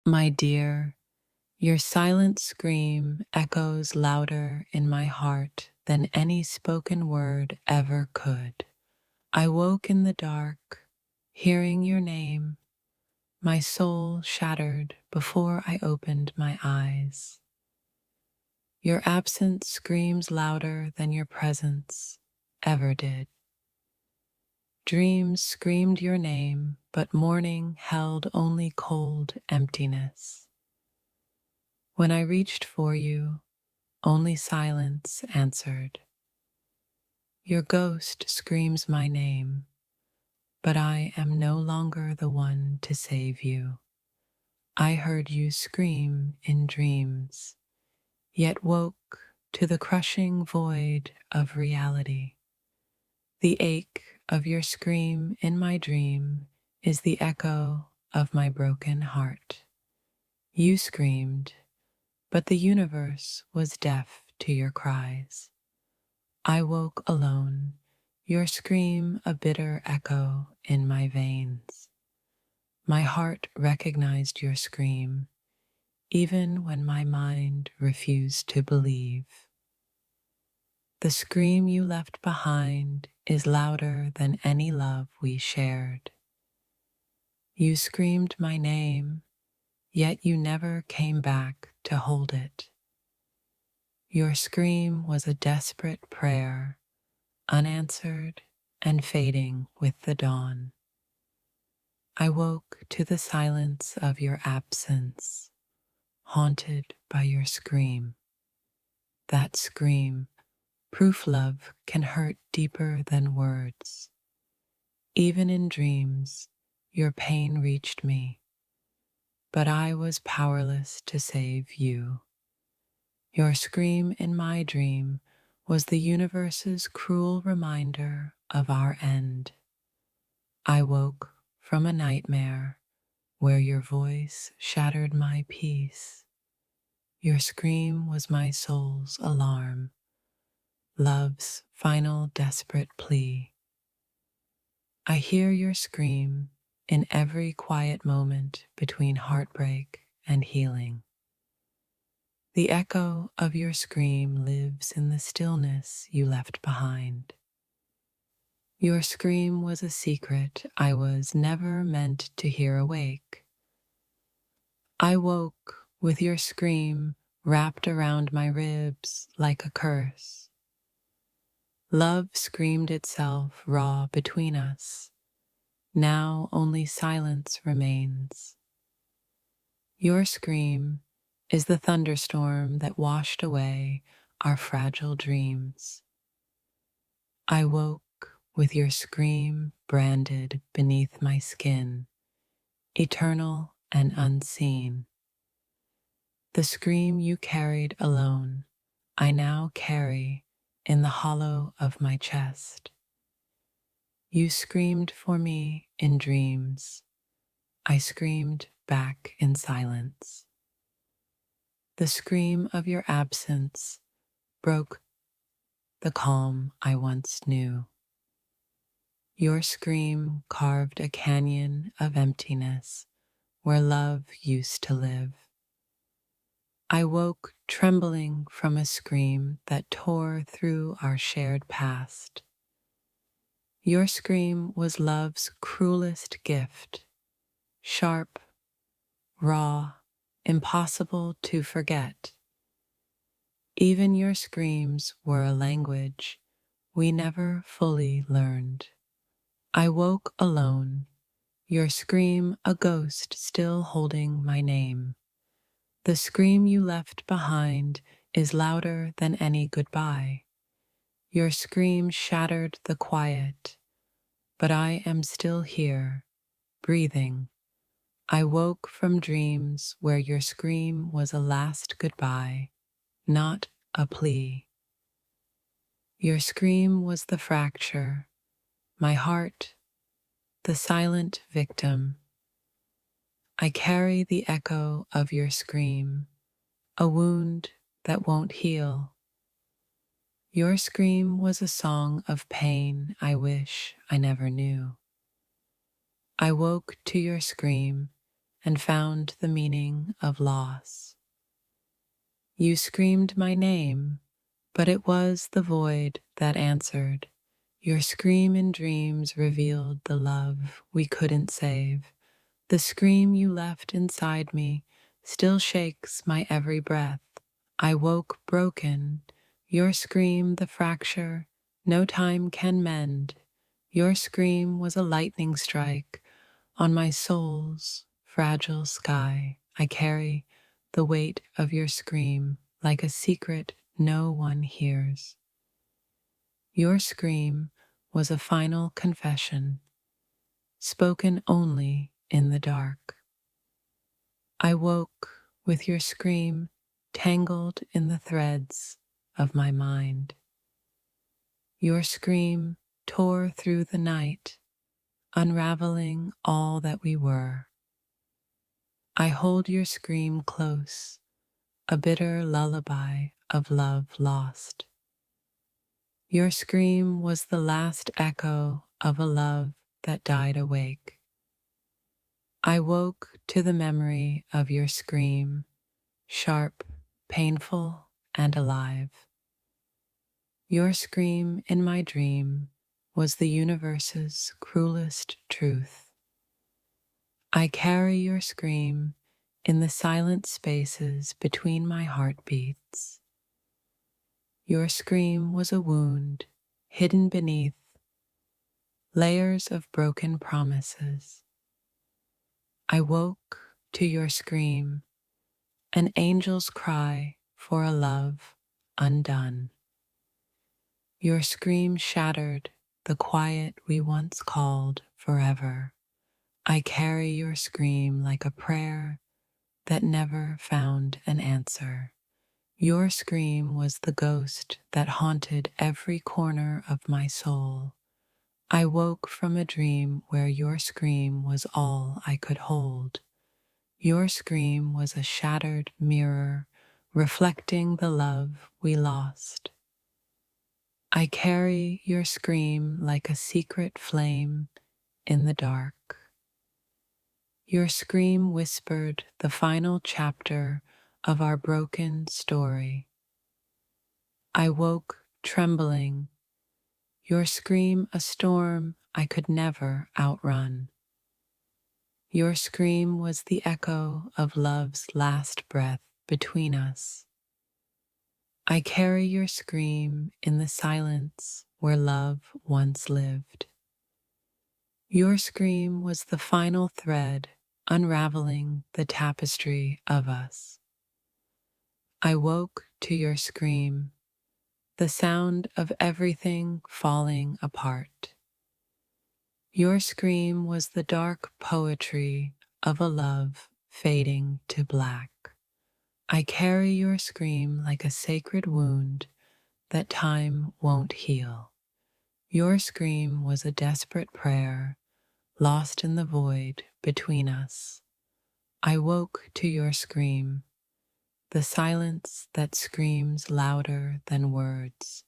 My dear, your silent scream echoes louder in my heart than any spoken word ever could. I woke in the dark, hearing your name, my soul shattered before I opened my eyes. Your absence screams louder than your presence ever did. Dreams screamed your name, but morning held only cold emptiness. When I reached for you, only silence answered. Your ghost screams my name, but I am no longer the one to save you. I heard you scream in dreams, yet woke to the crushing void of reality. The ache of your scream in my dream is the echo of my broken heart. You screamed, but the universe was deaf to your cries. I woke alone, your scream a bitter echo in my veins. My heart recognized your scream, even when my mind refused to believe. The scream you left behind is louder than any love we shared. You screamed my name, yet you never came back to hold it. Your scream was a desperate prayer, unanswered and fading with the dawn. I woke to the silence of your absence, haunted by your scream. That scream, proof love can hurt deeper than words. Even in dreams, your pain reached me, but I was powerless to save you. Your scream in my dream was the universe's cruel reminder of our end. I woke from a nightmare where your voice shattered my peace. Your scream was my soul's alarm, love's final desperate plea. I hear your scream in every quiet moment between heartbreak and healing. The echo of your scream lives in the stillness you left behind. Your scream was a secret I was never meant to hear awake. I woke with your scream wrapped around my ribs like a curse. Love screamed itself raw between us. Now only silence remains. Your scream is the thunderstorm that washed away our fragile dreams. I woke with your scream branded beneath my skin, eternal and unseen. The scream you carried alone, I now carry in the hollow of my chest. You screamed for me in dreams. I screamed back in silence. The scream of your absence broke the calm I once knew. Your scream carved a canyon of emptiness where love used to live. I woke trembling from a scream that tore through our shared past. Your scream was love's cruelest gift, sharp, raw, impossible to forget. Even your screams were a language we never fully learned. I woke alone, your scream a ghost still holding my name. The scream you left behind is louder than any goodbye. Your scream shattered the quiet, but I am still here, breathing. I woke from dreams where your scream was a last goodbye, not a plea. Your scream was the fracture, my heart, the silent victim. I carry the echo of your scream, a wound that won't heal. Your scream was a song of pain I wish I never knew. I woke to your scream, and found the meaning of loss. You screamed my name, but it was the void that answered. Your scream in dreams revealed the love we couldn't save. The scream you left inside me still shakes my every breath. I woke broken. Your scream the fracture no time can mend. Your scream was a lightning strike on my soul's fragile sky. I carry the weight of your scream like a secret no one hears. Your scream was a final confession, spoken only in the dark. I woke with your scream tangled in the threads of my mind. Your scream tore through the night, unraveling all that we were. I hold your scream close, a bitter lullaby of love lost. Your scream was the last echo of a love that died awake. I woke to the memory of your scream, sharp, painful, and alive. Your scream in my dream was the universe's cruelest truth. I carry your scream in the silent spaces between my heartbeats. Your scream was a wound hidden beneath layers of broken promises. I woke to your scream, an angel's cry for a love undone. Your scream shattered the quiet we once called forever. I carry your scream like a prayer that never found an answer. Your scream was the ghost that haunted every corner of my soul. I woke from a dream where your scream was all I could hold. Your scream was a shattered mirror reflecting the love we lost. I carry your scream like a secret flame in the dark. Your scream whispered the final chapter of our broken story. I woke trembling, your scream a storm I could never outrun. Your scream was the echo of love's last breath between us. I carry your scream in the silence where love once lived. Your scream was the final thread unraveling the tapestry of us. I woke to your scream, the sound of everything falling apart. Your scream was the dark poetry of a love fading to black. I carry your scream like a sacred wound that time won't heal. Your scream was a desperate prayer lost in the void between us. I woke to your scream, the silence that screams louder than words.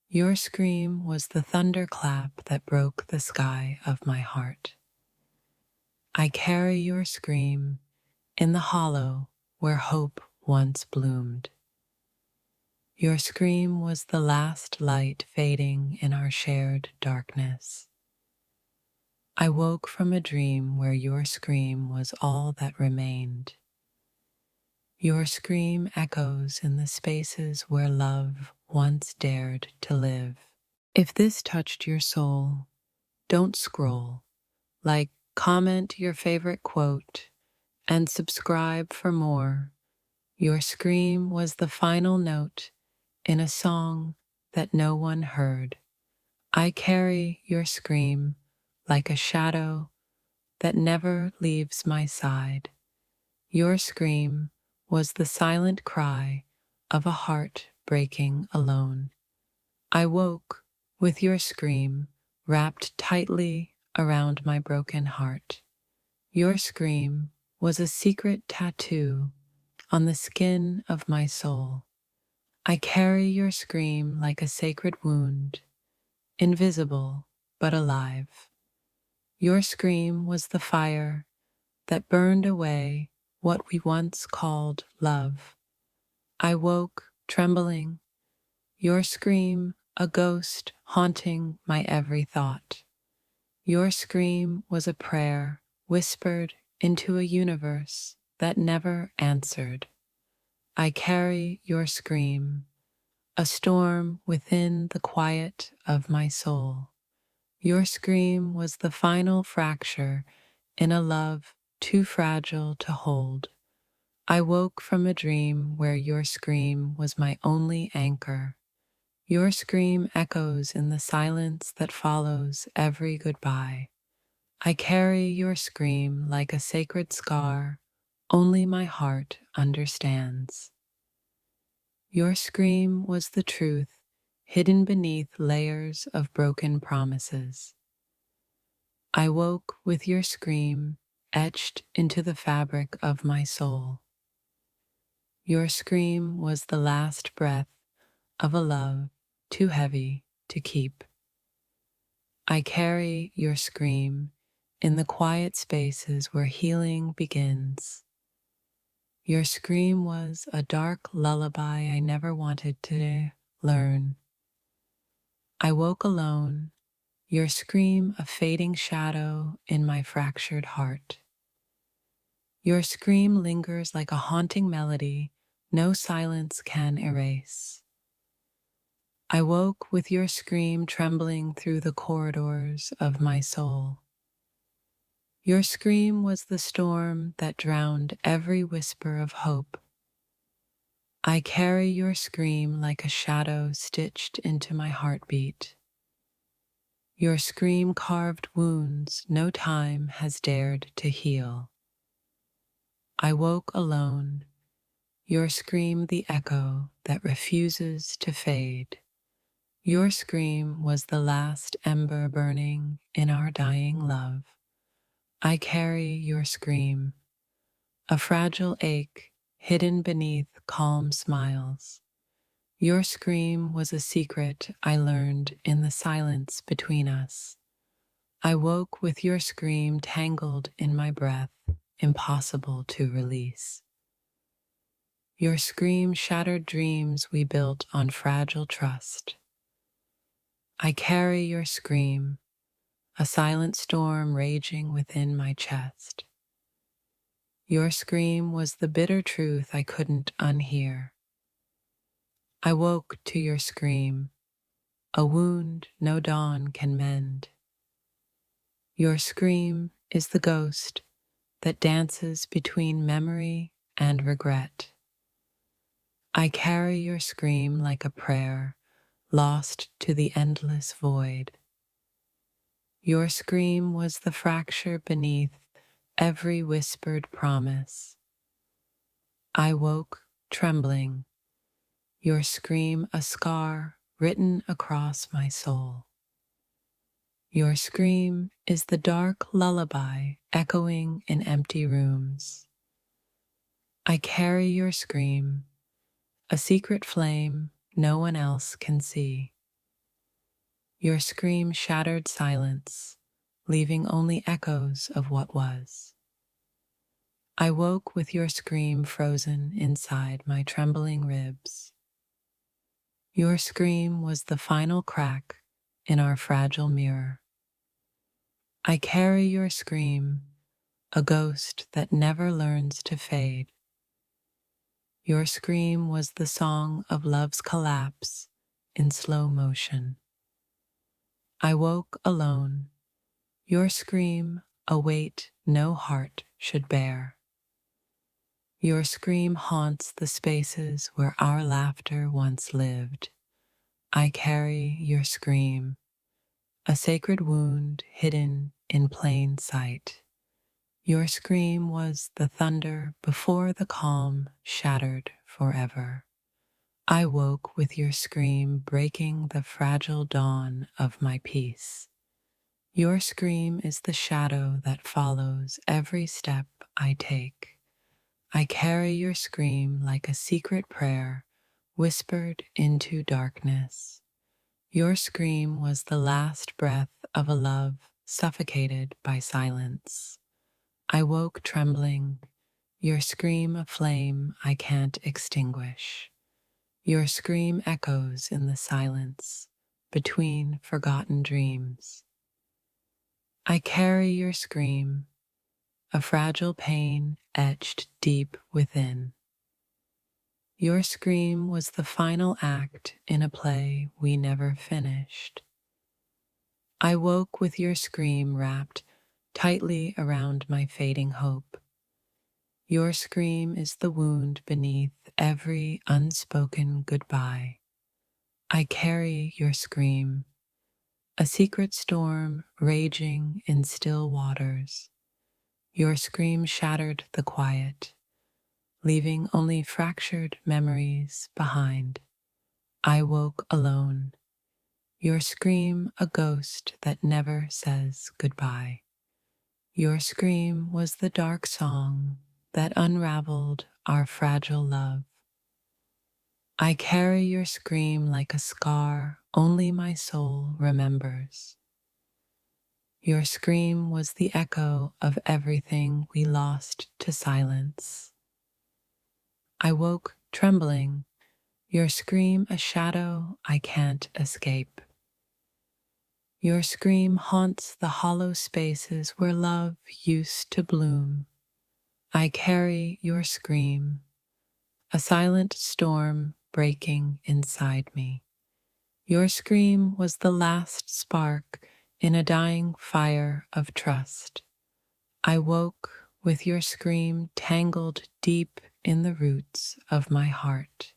Your scream was the thunderclap that broke the sky of my heart. I carry your scream in the hollow where hope once bloomed. Your scream was the last light fading in our shared darkness. I woke from a dream where your scream was all that remained. Your scream echoes in the spaces where love once dared to live. If this touched your soul, don't scroll. Like, comment your favorite quote, and subscribe for more. Your scream was the final note in a song that no one heard. I carry your scream like a shadow that never leaves my side. Your scream was the silent cry of a heart breaking alone. I woke with your scream wrapped tightly around my broken heart. Your scream was a secret tattoo on the skin of my soul. I carry your scream like a sacred wound, invisible but alive. Your scream was the fire that burned away what we once called love. I woke, trembling, your scream a ghost haunting my every thought. Your scream was a prayer whispered into a universe that never answered. I carry your scream, a storm within the quiet of my soul. Your scream was the final fracture in a love too fragile to hold. I woke from a dream where your scream was my only anchor. Your scream echoes in the silence that follows every goodbye. I carry your scream like a sacred scar only my heart understands. Your scream was the truth hidden beneath layers of broken promises. I woke with your scream etched into the fabric of my soul. Your scream was the last breath of a love too heavy to keep. I carry your scream in the quiet spaces where healing begins. Your scream was a dark lullaby I never wanted to learn. I woke alone, your scream a fading shadow in my fractured heart. Your scream lingers like a haunting melody no silence can erase. I woke with your scream trembling through the corridors of my soul. Your scream was the storm that drowned every whisper of hope. I carry your scream like a shadow stitched into my heartbeat. Your scream carved wounds no time has dared to heal. I woke alone, your scream the echo that refuses to fade. Your scream was the last ember burning in our dying love. I carry your scream, a fragile ache hidden beneath calm smiles. Your scream was a secret I learned in the silence between us. I woke with your scream tangled in my breath, impossible to release. Your scream shattered dreams we built on fragile trust. I carry your scream, a silent storm raging within my chest. Your scream was the bitter truth I couldn't unhear. I woke to your scream, a wound no dawn can mend. Your scream is the ghost that dances between memory and regret. I carry your scream like a prayer lost to the endless void. Your scream was the fracture beneath every whispered promise. I woke trembling, your scream a scar written across my soul. Your scream is the dark lullaby echoing in empty rooms. I carry your scream, a secret flame no one else can see. Your scream shattered silence, leaving only echoes of what was. I woke with your scream frozen inside my trembling ribs. Your scream was the final crack in our fragile mirror. I carry your scream, a ghost that never learns to fade. Your scream was the song of love's collapse in slow motion. I woke alone, your scream a weight no heart should bear. Your scream haunts the spaces where our laughter once lived. I carry your scream, a sacred wound hidden in plain sight. Your scream was the thunder before the calm shattered forever. I woke with your scream breaking the fragile dawn of my peace. Your scream is the shadow that follows every step I take. I carry your scream like a secret prayer whispered into darkness. Your scream was the last breath of a love suffocated by silence. I woke trembling, your scream a flame I can't extinguish. Your scream echoes in the silence between forgotten dreams. I carry your scream, a fragile pain etched deep within. Your scream was the final act in a play we never finished. I woke with your scream wrapped tightly around my fading hope. Your scream is the wound beneath every unspoken goodbye. I carry your scream, a secret storm raging in still waters. Your scream shattered the quiet, leaving only fractured memories behind. I woke alone, your scream a ghost that never says goodbye. Your scream was the dark song that unraveled our fragile love. I carry your scream like a scar only my soul remembers. Your scream was the echo of everything we lost to silence. I woke trembling, your scream a shadow I can't escape. Your scream haunts the hollow spaces where love used to bloom. I carry your scream, a silent storm breaking inside me. Your scream was the last spark in a dying fire of trust. I woke with your scream tangled deep in the roots of my heart.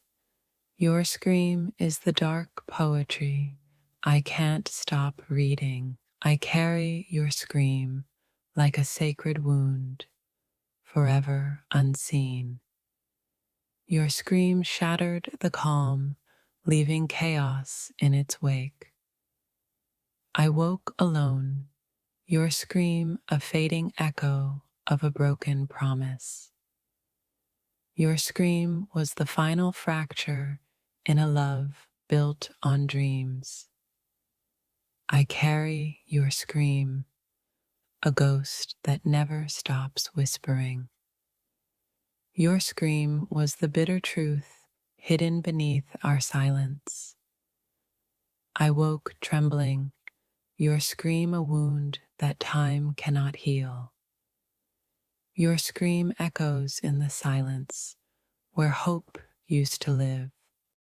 Your scream is the dark poetry I can't stop reading. I carry your scream like a sacred wound, forever unseen. Your scream shattered the calm, leaving chaos in its wake. I woke alone, your scream a fading echo of a broken promise. Your scream was the final fracture in a love built on dreams. I carry your scream, a ghost that never stops whispering. Your scream was the bitter truth hidden beneath our silence. I woke trembling, your scream a wound that time cannot heal. Your scream echoes in the silence where hope used to live.